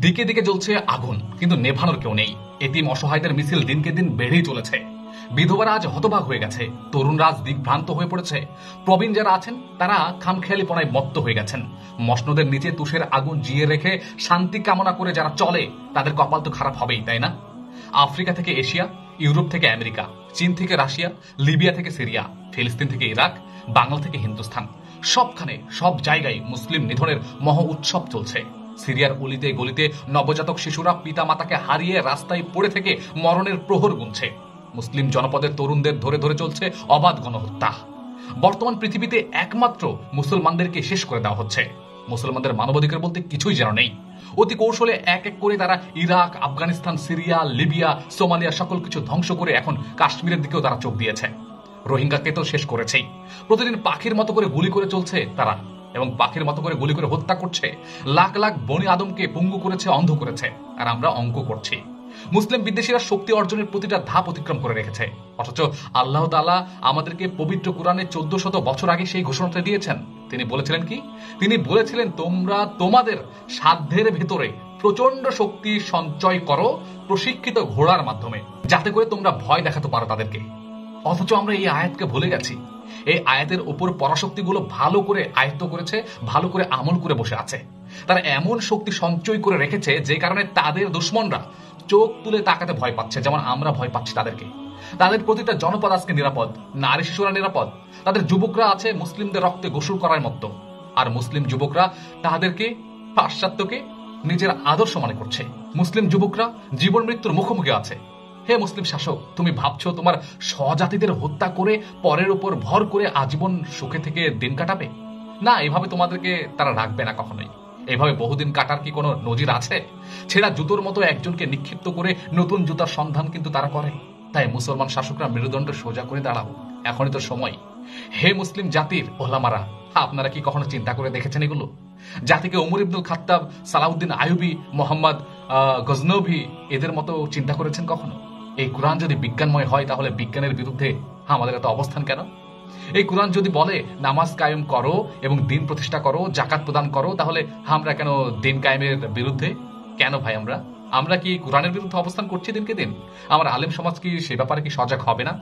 দিকে দিকে জ্বলছে আগুন, কিন্তু নেভানোর কেউ নেই। এতিম অসহায়দের মিছিল দিনকে দিন বেড়েই চলেছে। বিধবারা আজ হতবাক হয়ে গেছে, তরুণরা আজ দিকভ্রান্ত হয়ে পড়েছে। প্রবীণ যারা আছেন তারা খামখেয়ালিপনায় মত্ত হয়ে গেছেন। মসনদের নিচে তুষের আগুন জিয়ে রেখে শান্তি কামনা করে যারা চলে তাদের কপাল তো খারাপ হবেই, তাই না? আফ্রিকা থেকে এশিয়া, ইউরোপ থেকে আমেরিকা, চীন থেকে রাশিয়া, লিবিয়া থেকে সিরিয়া, ফিলিস্তিন থেকে ইরাক, বাংলা থেকে হিন্দুস্তান, সবখানে সব জায়গায় মুসলিম নিধনের মহা উৎসব চলছে। সিরিয়ার অলিতে গলিতে নবজাতক শিশুরা পিতা মাতাকে হারিয়ে রাস্তায় পড়ে থেকে মরণের প্রহর গুনছে। মুসলিম জনপদের তরুণদের ধরে ধরে চলছে অবাধ গণহত্যা। বর্তমান পৃথিবীতে একমাত্র মুসলমানদেরকে শেষ করে দেওয়া হচ্ছে। মুসলমানদের মানবাধিকার বলতে কিছুই যেন নেই। অতি কৌশলে এক এক করে তারা Iraq, Afghanistan, Syria, Libya, Somalia সকল কিছু ধ্বংস করে এখন কাশ্মীরের দিকেও তারা চোখ দিয়েছে। রোহিঙ্গাকে তো শেষ করেছেই। প্রতিদিন পাখির মতো করে গুলি করে চলছে তারা, এবং পাখির মতো করে গুলি করে হত্যা করছে। লাখ লাখ বনি আদমকে পঙ্গু করেছে, অন্ধ করেছে, আর আমরা অঙ্ক করছি। মুসলিম বিদ্বেষীরা শক্তি অর্জনের প্রতিটা ধাপ অতিক্রম করে রেখেছে, অথচ আল্লাহ তাআলা আমাদেরকে পবিত্র কোরআনে 1400 বছর আগে সেই ঘোষণাটা দিয়েছেন। তিনি বলেছিলেন কি? তিনি বলেছিলেন, তোমরা তোমাদের সাধ্যের ভেতরে প্রচন্ড শক্তি সঞ্চয় করো প্রশিক্ষিত ঘোড়ার মাধ্যমে, যাতে করে তোমরা ভয় দেখাতে পারো তাদেরকে। অথচ আমরা এই আয়াতকে ভুলে গেছি। এই আয়াতের উপর পরাশক্তিগুলো ভালো করে আয়ত্ত করেছে, ভালো করে আমল করে বসে আছে। তারা এমন শক্তি সঞ্চয় করে রেখেছে যে কারণে তাদের দুশ্মনরা চোখ তুলে তাকাতে ভয় পাচ্ছে, যেমন আমরা ভয় পাচ্ছি তাদেরকে। তাদের প্রতিটা জনপদ আজকে নিরাপদ, নারী শিশুরা নিরাপদ। তাদের যুবকরা আছে মুসলিমদের রক্তে গোসল করার মতো, আর মুসলিম যুবকরা তাদেরকে পাশ্চাত্যকে নিজের আদর্শ মনে করছে। মুসলিম যুবকরা জীবন মৃত্যুর মুখোমুখি আছে। হে মুসলিম শাসক, তুমি ভাবছো তোমার স্বজাতিদের হত্যা করে পরের উপর ভর করে আজীবন সুখে থেকে দিন কাটাবে? না, এভাবে তোমাদেরকে তারা রাখবে না কখনোই। এভাবে বহুদিন কাটার কি কোনো নজির আছে? ছেঁড়া জুতোর মতো একজনকে নিক্ষিপ্ত করে নতুন জুতার সন্ধান কিন্তু তারা করে। তাই মুসলমান শাসকরা মেরুদণ্ড সোজা করে দাঁড়াও, এখনই তো সময়। হে মুসলিম জাতির ওলামারা, আপনারা কি কখনো চিন্তা করে দেখেছেন এগুলো? জাতিকে ওমর ইবনুল খাত্তাব, সালাউদ্দিন আইয়ুবী, মোহাম্মদ গজনভী এদের মতো চিন্তা করেছেন কখনো? এই কোরআন যদি বিজ্ঞানময় হয় তাহলে বিজ্ঞানের বিরুদ্ধে আমাদের এত অবস্থান কেন? এই কোরআন যদি বলে নামাজ কায়েম করো এবং দিন প্রতিষ্ঠা করো, জাকাত প্রদান করো, তাহলে আমরা কেন দিন কায়েমের বিরুদ্ধে? কেন ভাই? আমরা কি কোরআনের বিরুদ্ধে অবস্থান করছি দিনকে দিন? আমার আলেম সমাজ কি সে ব্যাপারে কি সজাগ হবে না?